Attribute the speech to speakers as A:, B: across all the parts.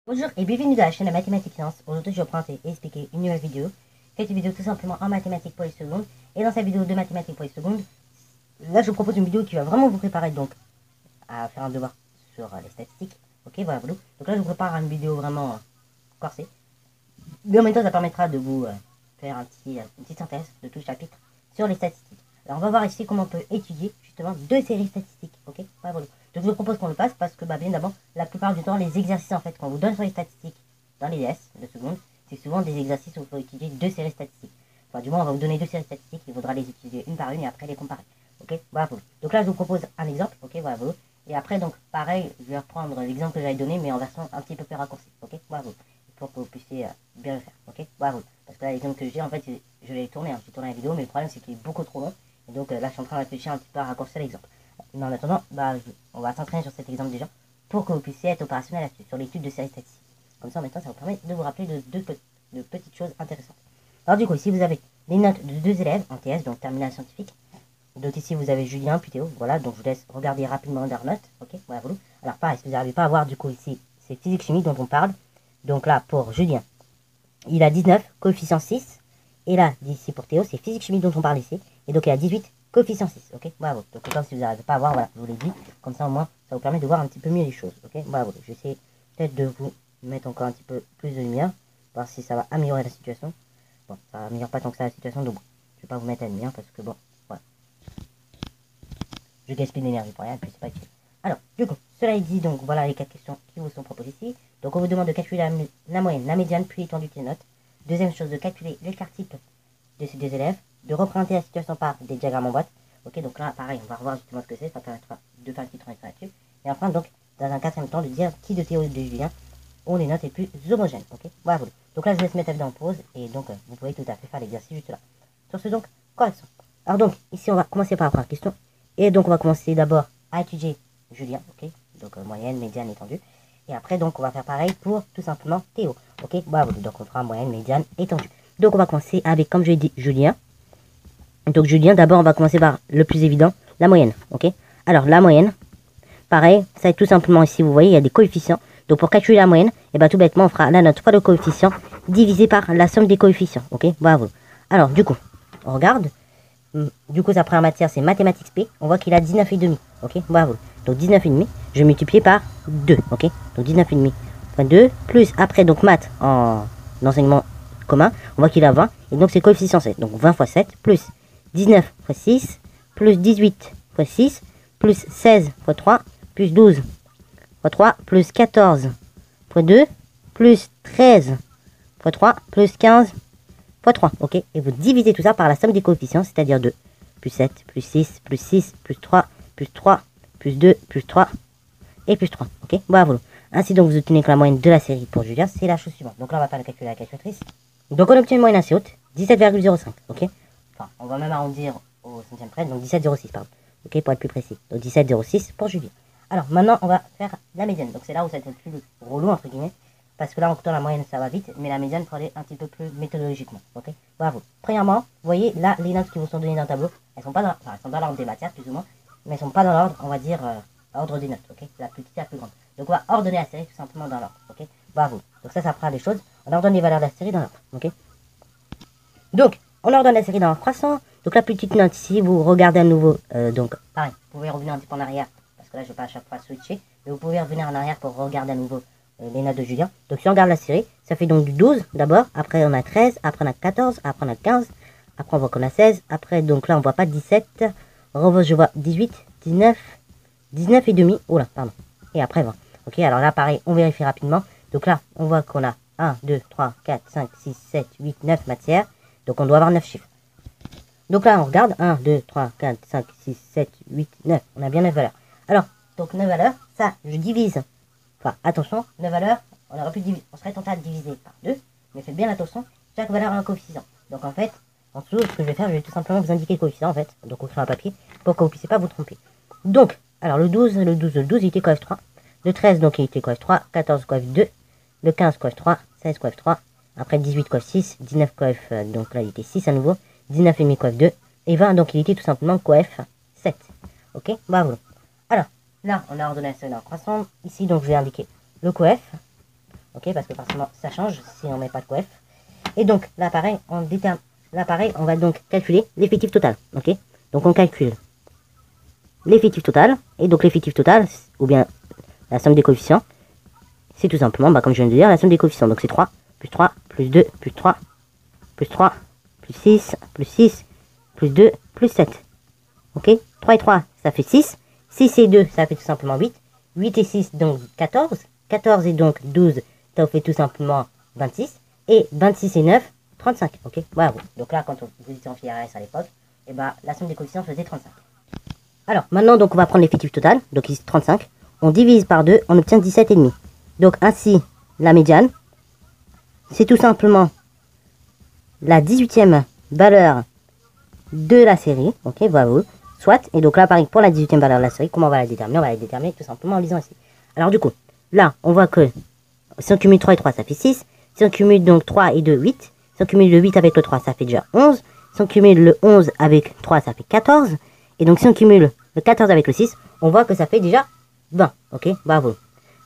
A: Bonjour et bienvenue dans la chaîne de Mathématiques Sciences. Aujourd'hui, je vais vous expliquer une nouvelle vidéo. Cette vidéo tout simplement en mathématiques pour les secondes. Et dans cette vidéo de mathématiques pour les secondes, là je vous propose une vidéo qui va vraiment vous préparer donc à faire un devoir sur les statistiques. Ok, voilà. Donc là je vous prépare une vidéo vraiment corsée. Mais en même temps, ça permettra de vous faire une petite synthèse de tout le chapitre sur les statistiques. Alors on va voir ici comment on peut étudier justement deux séries statistiques. Ok, voilà. Donc je vous propose qu'on le passe parce que bien d'abord, la plupart du temps, les exercices en fait qu'on vous donne sur les statistiques dans les DS de seconde, c'est souvent des exercices où il faut étudier deux séries statistiques. Enfin du moins on va vous donner deux séries statistiques, il faudra les étudier une par une et après les comparer. Ok, voilà. Donc là je vous propose un exemple, ok, voilà. Et après donc pareil, je vais reprendre l'exemple que j'avais donné mais en version un petit peu plus raccourcie. Ok, voilà. Pour que vous puissiez bien le faire, ok, voilà. Parce que là l'exemple que j'ai en fait, je l'ai tourné, j'ai tourné la vidéo, mais le problème c'est qu'il est beaucoup trop long. Et donc là je suis en train de réfléchir un petit peu à raccourcir l'exemple. Mais en attendant, on va s'entraîner sur cet exemple déjà, pour que vous puissiez être opérationnel là-dessus, sur l'étude de séries statistiques. Comme ça, en même temps, ça vous permet de vous rappeler de petites choses intéressantes. Alors du coup, ici vous avez les notes de deux élèves en TS, donc terminale scientifique. Donc ici vous avez Julien, puis Théo, voilà, donc je vous laisse regarder rapidement leurs notes, ok, voilà, voilà. Alors pareil, si vous n'arrivez pas à voir du coup ici, c'est physique-chimie dont on parle. Donc là, pour Julien, il a 19, coefficient 6. Et là, ici pour Théo, c'est physique-chimie dont on parle ici. Et donc il a 18, coefficient 6, ok, bravo. Donc comme si vous n'arrivez pas à voir, voilà, je vous l'ai dit, comme ça au moins, ça vous permet de voir un petit peu mieux les choses, ok, bravo. Je vais essayer peut-être de vous mettre encore un petit peu plus de lumière, voir si ça va améliorer la situation. Bon, ça améliore pas tant que ça la situation, donc bon, je vais pas vous mettre la lumière parce que bon, voilà. Je gaspille l'énergie pour rien, et puis c'est pas utile. Alors, du coup, cela dit, donc voilà les 4 questions qui vous sont proposées ici. Donc on vous demande de calculer la moyenne, la médiane, puis l'étendue des notes. Deuxième chose, de calculer l'écart type de ces deux élèves, de représenter la situation par des diagrammes en boîte. Ok, donc là, pareil, on va revoir justement ce que c'est, ça permettra de faire une petite transition là-dessus. Et enfin, donc, dans un quatrième temps, de dire qui de Théo et de Julien ont les notes les plus homogènes. Ok, voilà. Donc là, je laisse mettre la vidéo en pause, et donc, vous pouvez tout à fait faire l'exercice juste là. Sur ce, donc, correction. Alors donc, ici, on va commencer par la première question. Et donc, on va commencer d'abord à étudier Julien, ok, donc moyenne, médiane, étendue. Et après, donc, on va faire pareil pour tout simplement Théo. Ok, bravo. Donc, on fera moyenne, médiane, étendue. Donc, on va commencer avec, comme je l'ai dit, Julien. Donc, Julien, d'abord, on va commencer par le plus évident, la moyenne. Ok, alors, la moyenne, pareil, ça va être tout simplement ici, vous voyez, il y a des coefficients. Donc, pour calculer la moyenne, et bien tout bêtement, on fera la note fois le coefficient divisé par la somme des coefficients. Ok, bravo. Alors, du coup, on regarde. Du coup, sa première matière, c'est mathématiques P. On voit qu'il a 19,5. Ok, bravo. Donc 19,5, je vais multiplier par 2. Ok, donc 19,5 fois 2, plus après, donc maths en enseignement commun, on voit qu'il a 20. Et donc c'est coefficient 7. Donc 20 fois 7, plus 19 fois 6, plus 18 fois 6, plus 16 fois 3, plus 12 fois 3, plus 14 fois 2, plus 13 fois 3, plus 15 fois 3, ok, et vous divisez tout ça par la somme des coefficients, c'est-à-dire 2, plus 7, plus 6, plus 6, plus 3, plus 3, plus 2, plus 3, et plus 3, ok, bravo. Ainsi donc vous obtenez que la moyenne de la série pour Julien, c'est la chose suivante. Donc là on va faire le calcul à la calculatrice. Donc on obtient une moyenne assez haute, 17,05, ok. Enfin, on va même arrondir au centième près, donc 17,06, pardon, ok, pour être plus précis. Donc 17,06 pour Julien. Alors maintenant on va faire la médiane, donc c'est là où ça va être le plus relou, entre guillemets. Parce que là, en comptant la moyenne, ça va vite, mais la médiane, il faut aller un petit peu plus méthodologiquement. Ok, bravo. Premièrement, vous voyez, là, les notes qui vous sont données dans le tableau, elles sont pas dans, enfin, elles sont dans l'ordre des matières, plus ou moins, mais elles sont pas dans l'ordre, on va dire, ordre des notes. Ok, la plus petite et la plus grande. Donc, on va ordonner la série tout simplement dans l'ordre. Ok, bravo. Donc, ça fera des choses. On ordonne les valeurs de la série dans l'ordre. Ok, donc, on ordonne la série dans l'ordre croissant. Donc, la petite note, si vous regardez à nouveau, donc, pareil, vous pouvez revenir un petit peu en arrière, parce que là, je ne vais pas à chaque fois switcher, mais vous pouvez revenir en arrière pour regarder à nouveau les notes de Julien. Donc si on regarde la série, ça fait donc du 12 d'abord, après on a 13, après on a 14, après on a 15, après on voit qu'on a 16, après donc là on voit pas 17, je vois 18, 19, 19 et demi, oh là, pardon, et après 20. Ok, alors là pareil, on vérifie rapidement. Donc là, on voit qu'on a 1, 2, 3, 4, 5, 6, 7, 8, 9 matières, donc on doit avoir 9 chiffres. Donc là, on regarde, 1, 2, 3, 4, 5, 6, 7, 8, 9, on a bien 9 valeurs. Alors, donc 9 valeurs, ça, je divise. Enfin, attention, 9 valeurs, on aurait pu diviser, on serait tenté de diviser par 2, mais faites bien attention, chaque valeur a un coefficient. Donc en fait, en dessous, ce que je vais faire, je vais tout simplement vous indiquer le coefficient en fait, donc sur un papier, pour que vous ne puissiez pas vous tromper. Donc, alors le 12, il était coef 3, le 13, donc il était coef 3, 14 coef 2, le 15 coef 3, 16 coef 3, après 18 coef 6, 19 coef, donc là il était 6 à nouveau, 19 et demi coef 2, et 20, donc il était tout simplement coef 7. Ok, bravo. Alors, là, on a ordonné la série en croissant. Ici, donc, je vais indiquer le coef. ok, parce que forcément ça change si on met pas de coef. Et donc là pareil, on va donc calculer l'effectif total, ok. Donc on calcule l'effectif total, et donc l'effectif total, ou bien la somme des coefficients, c'est tout simplement, comme je viens de dire, la somme des coefficients. Donc c'est 3, plus 2, plus 3, plus 3, plus 6, plus 2, plus 7. Ok, 3 et 3, ça fait 6. 6 et 2, ça fait tout simplement 8. 8 et 6, donc 14. 14 et donc 12, ça fait tout simplement 26. Et 26 et 9, 35. Ok, voilà. Donc là, quand vous étiez en filière RS à l'époque, et bah, la somme des coefficients faisait 35. Alors, maintenant, donc, on va prendre l'effectif total. Donc ici, 35. On divise par 2, on obtient 17,5. Donc ainsi, la médiane, c'est tout simplement la 18e valeur de la série. Ok, voilà. Soit, et donc là, pareil, pour la 18e valeur de la série, comment on va la déterminer? On va la déterminer tout simplement en lisant ici. Alors du coup, là, on voit que si on cumule 3 et 3, ça fait 6. Si on cumule donc 3 et 2, 8. Si on cumule le 8 avec le 3, ça fait déjà 11. Si on cumule le 11 avec 3, ça fait 14. Et donc si on cumule le 14 avec le 6, on voit que ça fait déjà 20. Ok, bravo.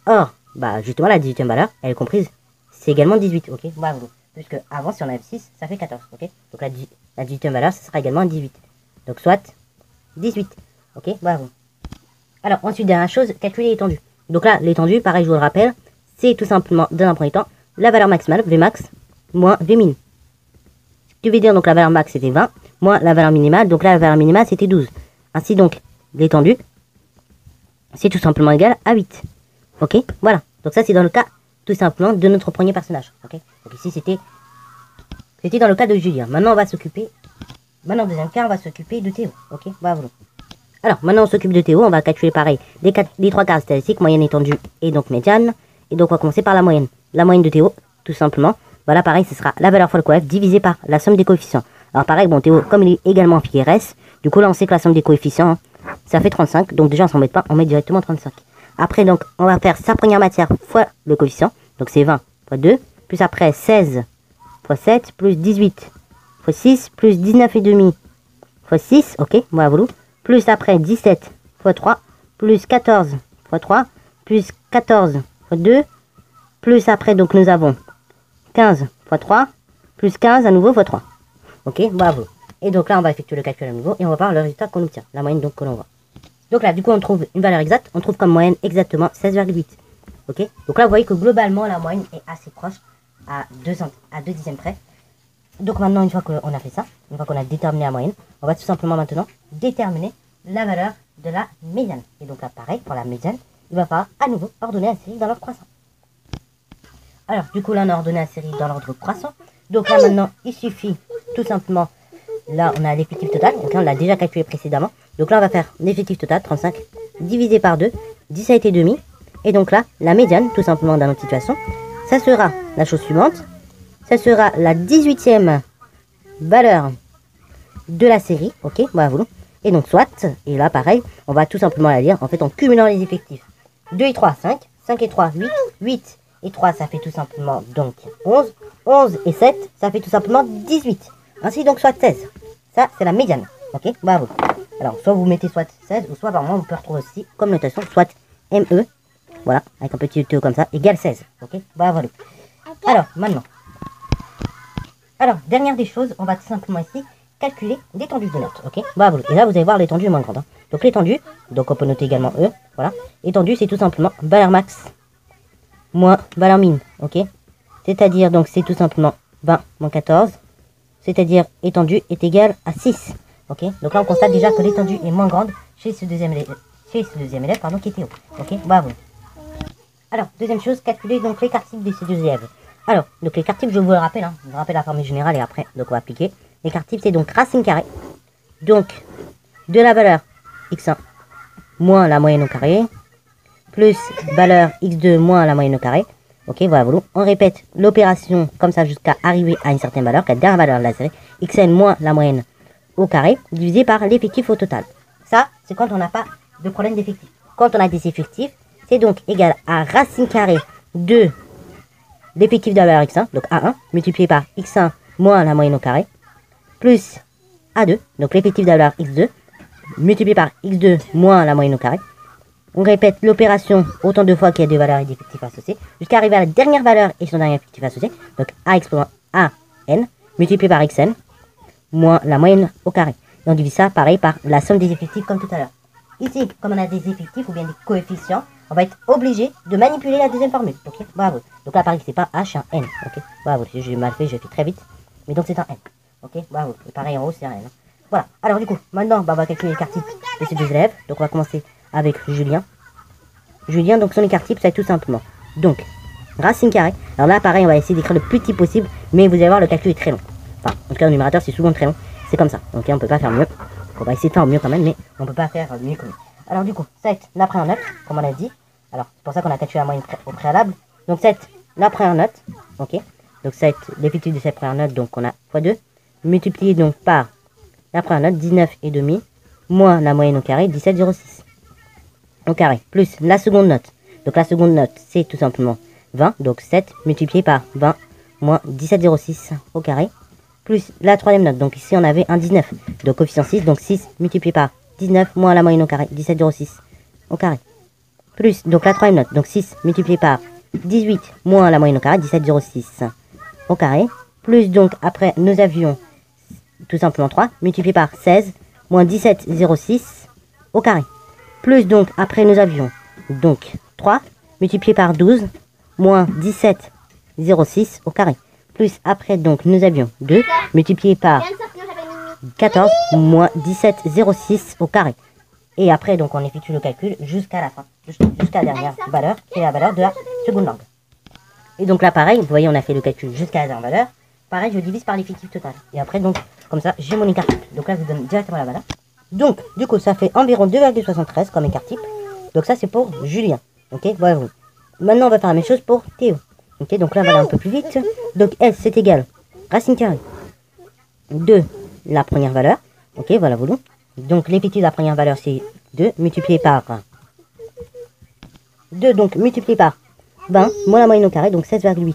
A: Or, bah justement, la 18e valeur, elle est comprise, c'est également 18. Ok, bravo. Puisque avant, si on avait 6, ça fait 14. Ok, donc la 18e valeur, ce sera également 18. Donc soit 18. Ok, bravo. Alors, ensuite, dernière chose, calculer l'étendue. Donc là, l'étendue, pareil, je vous le rappelle, c'est tout simplement, dans un premier temps, la valeur maximale, Vmax, moins Vmin. Tu veux dire, donc la valeur max, c'était 20, moins la valeur minimale, donc là, la valeur minimale, c'était 12. Ainsi, donc, l'étendue, c'est tout simplement égal à 8. Ok, voilà. Donc ça, c'est dans le cas, tout simplement, de notre premier personnage. Ok, donc ici, c'était dans le cas de Julien. Maintenant, on va s'occuper, deuxième cas, on va s'occuper de Théo. Ok, bravo. Alors, maintenant, on s'occupe de Théo. On va calculer pareil les trois caractéristiques, moyenne, étendue et donc médiane. Et donc, on va commencer par la moyenne. La moyenne de Théo, tout simplement. Voilà, pareil, ce sera la valeur fois le coef divisé par la somme des coefficients. Alors, pareil, bon, Théo, comme il est également en filière S, du coup, là, on sait que la somme des coefficients, hein, ça fait 35. Donc, déjà, on s'embête pas, on met directement 35. Après, donc, on va faire sa première matière fois le coefficient. Donc, c'est 20 fois 2. Plus après, 16 fois 7, plus 18 fois 6, plus 19,5 fois 6. Ok, voilà, plus après 17 fois 3, plus 14 fois 3, plus 14 fois 2, plus après, donc nous avons 15 fois 3, plus 15 à nouveau fois 3. Ok, bravo. Et donc là, on va effectuer le calcul à nouveau et on va voir le résultat qu'on obtient, la moyenne donc que l'on voit. Donc là, du coup, on trouve une valeur exacte, on trouve comme moyenne exactement 16,8. Ok, donc là, vous voyez que globalement, la moyenne est assez proche à 2 dixièmes près. Donc maintenant, une fois qu'on a fait ça, une fois qu'on a déterminé la moyenne, on va tout simplement maintenant déterminer la valeur de la médiane. Et donc là, pareil, pour la médiane, il va falloir à nouveau ordonner la série dans l'ordre croissant. Alors, du coup, là, on a ordonné la série dans l'ordre croissant. Donc là, maintenant, il suffit tout simplement, là, on a l'effectif total. Donc là, on l'a déjà calculé précédemment. Donc là, on va faire l'effectif total, 35, divisé par 2, 17,5. Et donc là, la médiane, tout simplement, dans notre situation, ça sera la chose suivante. Ça sera la 18e valeur de la série. Ok, voilà. Et donc soit, et là pareil, on va tout simplement la lire en fait en cumulant les effectifs. 2 et 3, 5. 5 et 3, 8. 8 et 3, ça fait tout simplement donc 11. 11 et 7, ça fait tout simplement 18. Ainsi donc soit 16. Ça, c'est la médiane. Ok, bravo. Alors, soit vous mettez soit 16, ou soit par moment, on peut retrouver aussi comme notation soit ME. Voilà, avec un petit E comme ça, égale 16. Ok, bravo. Alors, maintenant. Alors, dernière des choses, on va tout simplement ici calculer l'étendue de notes, ok. Bravo. Et là, vous allez voir l'étendue est moins grande. Hein. Donc l'étendue, donc on peut noter également E, voilà. Étendue, c'est tout simplement valeur max moins valeur min, ok. C'est-à-dire, donc c'est tout simplement 20 moins 14, c'est-à-dire étendue est égale à 6, ok. Donc là, on constate déjà que l'étendue est moins grande chez ce deuxième élève, qui est Théo, ok. Bravo. Alors, deuxième chose, calculer donc les quartiles de ces deux élèves. Alors, donc les quartiles, je vous le rappelle, hein, je vous rappelle la formule générale et après, donc on va appliquer. Les quartiles, c'est donc racine carrée, donc de la valeur x1 moins la moyenne au carré, plus valeur x2 moins la moyenne au carré. Ok, voilà, on répète l'opération comme ça jusqu'à arriver à une certaine valeur, la dernière valeur de la série, xn moins la moyenne au carré, divisé par l'effectif au total. Ça, c'est quand on n'a pas de problème d'effectif. Quand on a des effectifs, c'est donc égal à racine carrée de l'effectif de la valeur x1, donc a1, multiplié par x1 moins la moyenne au carré, plus a2, donc l'effectif de la valeur x2, multiplié par x2 moins la moyenne au carré, On répète l'opération autant de fois qu'il y a des valeurs et d'effectifs associés, jusqu'à arriver à la dernière valeur et son dernier effectif associé. Donc A exposant A n multiplié par xn moins la moyenne au carré. Et on divise ça pareil par la somme des effectifs comme tout à l'heure. Ici, comme on a des effectifs ou bien des coefficients, on va être obligé de manipuler la deuxième formule. Ok, bravo. Donc là, pareil, c'est pas H, c'est un N. Ok, bravo. J'ai mal fait, j'ai fait très vite. Mais donc c'est un N. Ok, bravo. Et pareil en haut, c'est un N. Voilà. Alors du coup, maintenant, on va calculer l'écart type de ces deux élèves. Donc on va commencer avec Julien. Julien, donc son écart type, ça va être tout simplement. Donc, racine carrée. Alors là, pareil, on va essayer d'écrire le plus petit possible, mais vous allez voir, le calcul est très long. Enfin, en tout cas, au numérateur, c'est souvent très long. C'est comme ça. Donc, on peut pas faire mieux. On va essayer de faire mieux quand même, mais on peut pas faire mieux que mieux. Alors du coup, ça va être la première note, comme on a dit. Alors, c'est pour ça qu'on a calculé la moyenne au préalable. Donc, ça va être la première note. Ok. Donc, ça va être l'effectif de cette première note. Donc, on a x2. Multiplié donc par la première note, 19,5. Moins la moyenne au carré, 17,06. Au carré, plus la seconde note. Donc la seconde note, c'est tout simplement 20, donc 7 multiplié par 20 moins 17,06 au carré, plus la troisième note. Donc ici on avait un 19, donc coefficient 6, donc 6 multiplié par 19 moins la moyenne au carré, 17,06 au carré, plus donc la troisième note, donc 6 multiplié par 18 moins la moyenne au carré, 17,06 au carré, plus donc après nous avions tout simplement 3 multiplié par 16 moins 17,06 au carré. Plus donc, après nous avions donc 3 multiplié par 12 moins 17,06 au carré. Plus après donc nous avions 2 multiplié par 14 moins 17,06 au carré. Et après donc on effectue le calcul jusqu'à la fin, jusqu'à la dernière valeur qui est la valeur de la seconde langue. Et donc là pareil, vous voyez on a fait le calcul jusqu'à la dernière valeur. Pareil je divise par l'effectif total. Et après donc comme ça j'ai mon écart type. Donc là je vous donne directement la valeur. Donc, du coup, ça fait environ 2,73 comme écart type. Donc ça, c'est pour Julien. Ok, voilà. Maintenant, on va faire la même chose pour Théo. Ok, donc là, on va aller un peu plus vite. Donc, S, c'est égal. Racine carrée de la première valeur. Ok, voilà, voilà. Donc, l'effectif de la première valeur, c'est 2 multiplié par 2, donc multiplié par 20, moins la moyenne au carré, donc 16,8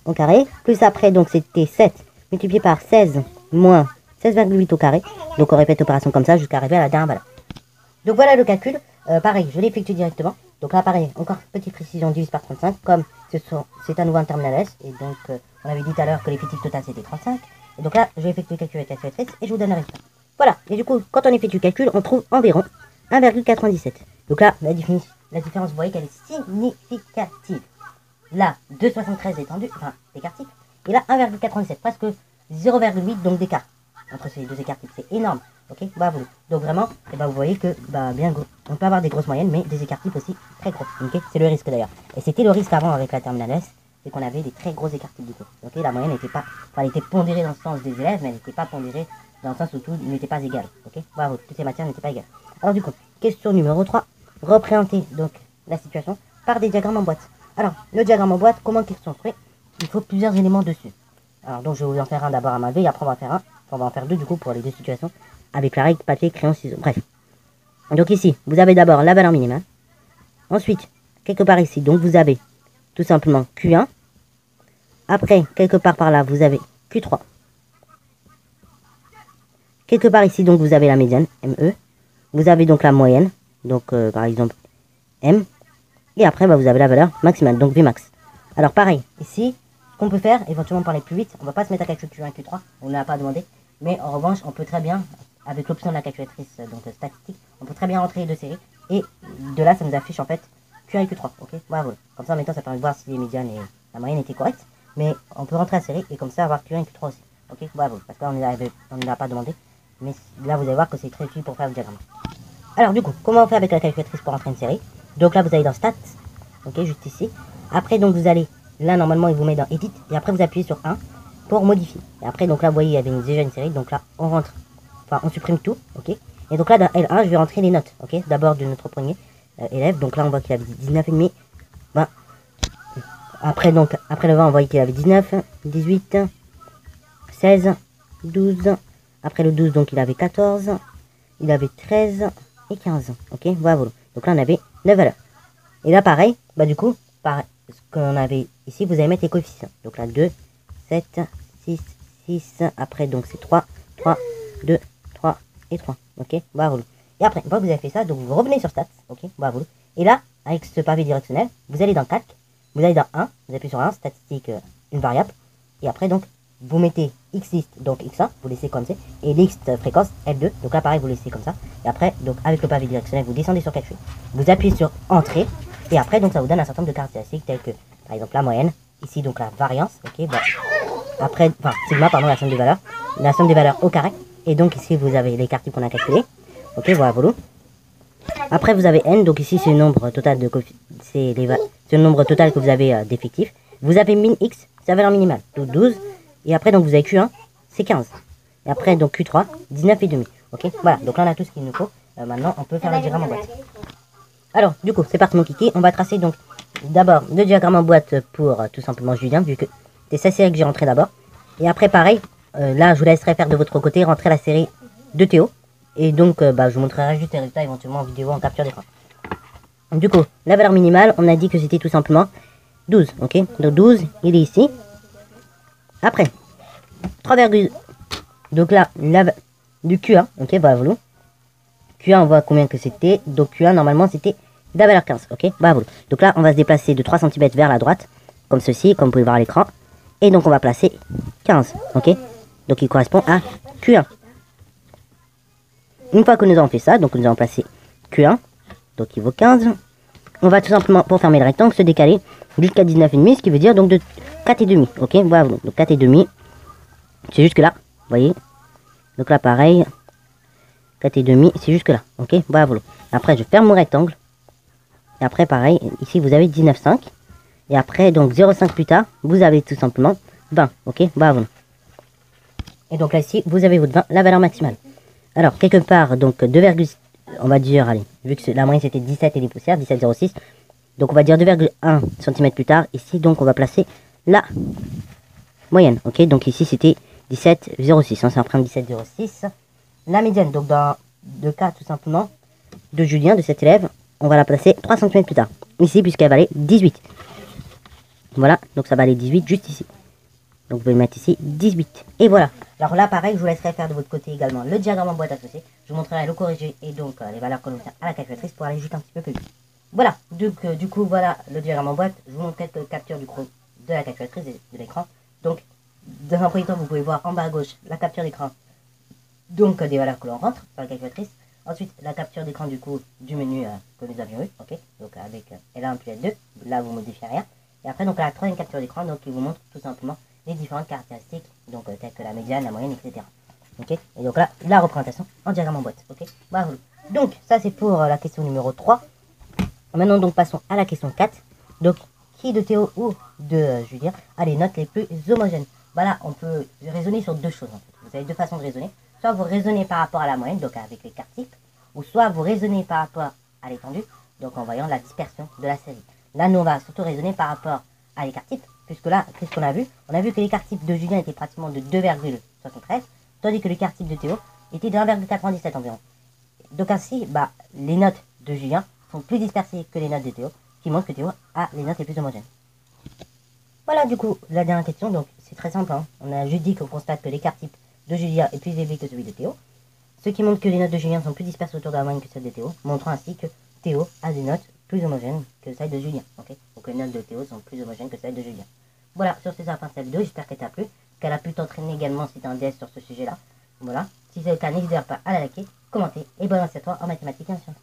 A: au carré. Plus après, donc, c'était 7 multiplié par 16 moins 16,8 au carré. Donc on répète l'opération comme ça jusqu'à arriver à la dernière valeur. Donc voilà le calcul. Pareil, je l'effectue directement. Donc là pareil, encore petite précision, on divise par 35. Comme c'est à nouveau un terminal S. Et donc on avait dit tout à l'heure que l'effectif total c'était 35. Et donc là, je vais effectuer le calcul avec la calculatrice et je vous donne le résultat. Voilà, et du coup, quand on effectue le calcul, on trouve environ 1,97. Donc là, la différence, vous voyez qu'elle est significative. Là, 2,73 étendu, enfin l'écart type. Et là, 1,97, presque 0,8 donc d'écart entre ces deux écarts types, c'est énorme. Ok, bah vous. Donc vraiment, et bah vous voyez que bah bien on peut avoir des grosses moyennes, mais des écarts types aussi très gros. Ok, c'est le risque d'ailleurs. Et c'était le risque avant avec la terminale S, c'est qu'on avait des très gros écarts types du coup. Ok, la moyenne n'était pas, enfin elle était pondérée dans le sens des élèves, mais elle n'était pas pondérée dans le sens où tout n'était pas égal. Ok, bravo, toutes ces matières n'étaient pas égales. Alors du coup, question numéro 3, représenter donc la situation par des diagrammes en boîte. Alors, le diagramme en boîte, comment il se construit? Il faut plusieurs éléments dessus. Alors donc je vais vous en faire un d'abord à main levée, et après on va en faire un. On va en faire deux du coup pour les deux situations. Avec la règle papier, crayon, ciseaux. Bref. Donc ici, vous avez d'abord la valeur minimale. Ensuite, quelque part ici, donc vous avez tout simplement Q1. Après, quelque part par là, vous avez Q3. Quelque part ici, donc vous avez la médiane, ME. Vous avez donc la moyenne, donc par exemple M. Et après, bah, vous avez la valeur maximale, donc Vmax. Alors pareil, ici, ce qu'on peut faire, éventuellement pour aller plus vite, on va pas se mettre à calculer Q1 et Q3, on ne l'a pas demandé. Mais en revanche, on peut très bien, avec l'option de la calculatrice donc statistique, on peut très bien rentrer les deux séries. Et de là, ça nous affiche en fait Q1 et Q3. Ok, bravo. Comme ça, en même temps, ça permet de voir si les médianes et la moyenne étaient correctes. Mais on peut rentrer la série et comme ça avoir Q1 et Q3 aussi. Ok, bravo. Parce que là, on ne l'a pas demandé. Mais là, vous allez voir que c'est très utile pour faire le diagramme. Alors, du coup, comment on fait avec la calculatrice pour rentrer une série? Donc là, vous allez dans Stats. Ok, juste ici. Après, donc, vous allez, là, normalement, il vous met dans Edit. Et après, vous appuyez sur 1. Pour modifier. Et après, donc là, vous voyez, il y avait déjà une série. Donc là, on rentre, enfin, on supprime tout. Ok. Et donc là, dans L1, je vais rentrer les notes. Ok. D'abord de notre premier élève. Donc là, on voit qu'il avait 19,5. 20. Après, donc, après le 20, on voit qu'il avait 19, 18, 16, 12. Après le 12, donc il avait 14. Il avait 13 et 15. Ok. Voilà. Donc là, on avait 9 valeurs. Et là, pareil, bah du coup, par ce qu'on avait ici, vous allez mettre les coefficients. Donc là, 2, 7, 6, après donc c'est 3, 2, 3 et 3, ok, bravo. Et après, une fois que vous avez fait ça, donc vous revenez sur Stats, ok, bravo. Et là, avec ce pavé directionnel, vous allez dans calque, vous allez dans 1, vous appuyez sur 1, statistique, une variable, et après donc, vous mettez xlist, donc x1, vous laissez comme c'est, et list fréquence L2, donc là pareil, vous laissez comme ça, et après, donc avec le pavé directionnel, vous descendez sur calcul, vous appuyez sur entrée, et après, donc ça vous donne un certain nombre de caractéristiques, telles que, par exemple, la moyenne, ici donc la variance, ok, bah, après, enfin, sigma, pardon, la somme des valeurs au carré, et donc ici vous avez les quartiles qu'on a calculés, ok, voilà, voilà. Après vous avez n, donc ici c'est le nombre total de c'est le nombre total que vous avez d'effectifs. Vous avez min x, c'est la valeur minimale, donc 12. Et après donc vous avez q1, c'est 15. Et après donc q3, 19 et demi. Ok, voilà, donc là on a tout ce qu'il nous faut. Maintenant on peut faire le diagramme en boîte. Alors du coup c'est parti mon kiki, on va tracer donc d'abord le diagramme en boîte pour tout simplement Julien, vu que c'est sa série que j'ai rentré d'abord. Et après pareil, là je vous laisserai faire de votre côté, rentrer la série de Théo. Et donc, je vous montrerai juste les résultats éventuellement en vidéo, en capture d'écran. Du coup, la valeur minimale, on a dit que c'était tout simplement 12, ok. Donc 12, il est ici. Après, 3, donc là, du Q1, ok, voilà. Q1, on voit combien que c'était. Donc Q1, normalement, c'était la valeur 15, ok. Voilà. Donc là, on va se déplacer de 3 cm vers la droite, comme ceci, comme vous pouvez voir à l'écran. Et donc, on va placer 15, ok. Donc, il correspond à Q1. Une fois que nous avons fait ça, donc nous allons placer Q1, donc il vaut 15. On va tout simplement, pour fermer le rectangle, se décaler jusqu'à 19,5, ce qui veut dire donc de 4,5. Ok, voilà, donc 4,5. C'est jusque là, vous voyez. Donc là, pareil, 4,5, c'est jusque là. Ok, voilà. Après, je ferme mon rectangle. Et après, pareil, ici, vous avez 19,5. Et après, donc 0,5 plus tard, vous avez tout simplement 20. Ok, voilà. Et donc là, ici, vous avez votre 20, la valeur maximale. Alors, quelque part, donc 2, on va dire, allez, vu que la moyenne c'était 17 et des poussières, 17,06, donc on va dire 2,1 cm plus tard, ici, donc on va placer la moyenne, ok, donc ici c'était 17,06, on s'emprunte 17,06, la médiane, donc dans le cas tout simplement de Julien, de cet élève, on va la placer 3 cm plus tard, ici, puisqu'elle valait 18, voilà, donc ça valait 18 juste ici. Donc vous pouvez mettre ici 18. Et voilà. Alors là, pareil, je vous laisserai faire de votre côté également le diagramme en boîte associé. Je vous montrerai le corrigé et donc les valeurs qu'on obtient à la calculatrice pour aller juste un petit peu plus vite. Voilà. Donc du coup, voilà le diagramme en boîte. Je vous montre quelques captures de la calculatrice et de l'écran. Donc, dans un premier temps, vous pouvez voir en bas à gauche la capture d'écran. Donc des valeurs que l'on rentre sur la calculatrice. Ensuite, la capture d'écran du coup du menu que nous avions eu. Ok. Donc avec L1 plus L2. Là, vous modifiez rien. Et après, donc la troisième capture d'écran, donc qui vous montre tout simplement les différentes caractéristiques, donc telles que la médiane, la moyenne, etc. Ok. Et donc là, la représentation en diagramme en boîte. Ok. Voilà. Donc ça c'est pour la question numéro 3. Maintenant donc passons à la question 4. Donc qui de Théo ou de Julien a les notes les plus homogènes? Voilà, on peut raisonner sur deux choses en fait. Vous avez deux façons de raisonner. Soit vous raisonnez par rapport à la moyenne, donc avec les quarts types, ou soit vous raisonnez par rapport à l'étendue, donc en voyant la dispersion de la série. Là nous on va surtout raisonner par rapport à l'écart type. Puisque là, qu'est-ce qu'on a vu? On a vu que l'écart type de Julien était pratiquement de 2,73, tandis que l'écart type de Théo était de 1,97 environ. Donc ainsi, les notes de Julien sont plus dispersées que les notes de Théo, ce qui montre que Théo a les notes les plus homogènes. Voilà du coup la dernière question, donc c'est très simple, hein. On a juste dit qu'on constate que l'écart type de Julien est plus élevé que celui de Théo, ce qui montre que les notes de Julien sont plus dispersées autour de la moyenne que celles de Théo, montrant ainsi que Théo a des notes plus homogènes que celles de Julien. Okay, donc les notes de Théo sont plus homogènes que celles de Julien. Voilà, sur ces fin de cette vidéo, j'espère qu'elle t'a plu, qu'elle a pu t'entraîner également si tu es un DS sur ce sujet-là. Voilà, si c'est le cas, n'hésite pas à la liker, commenter, et bonne année à toi en mathématiques et en sciences.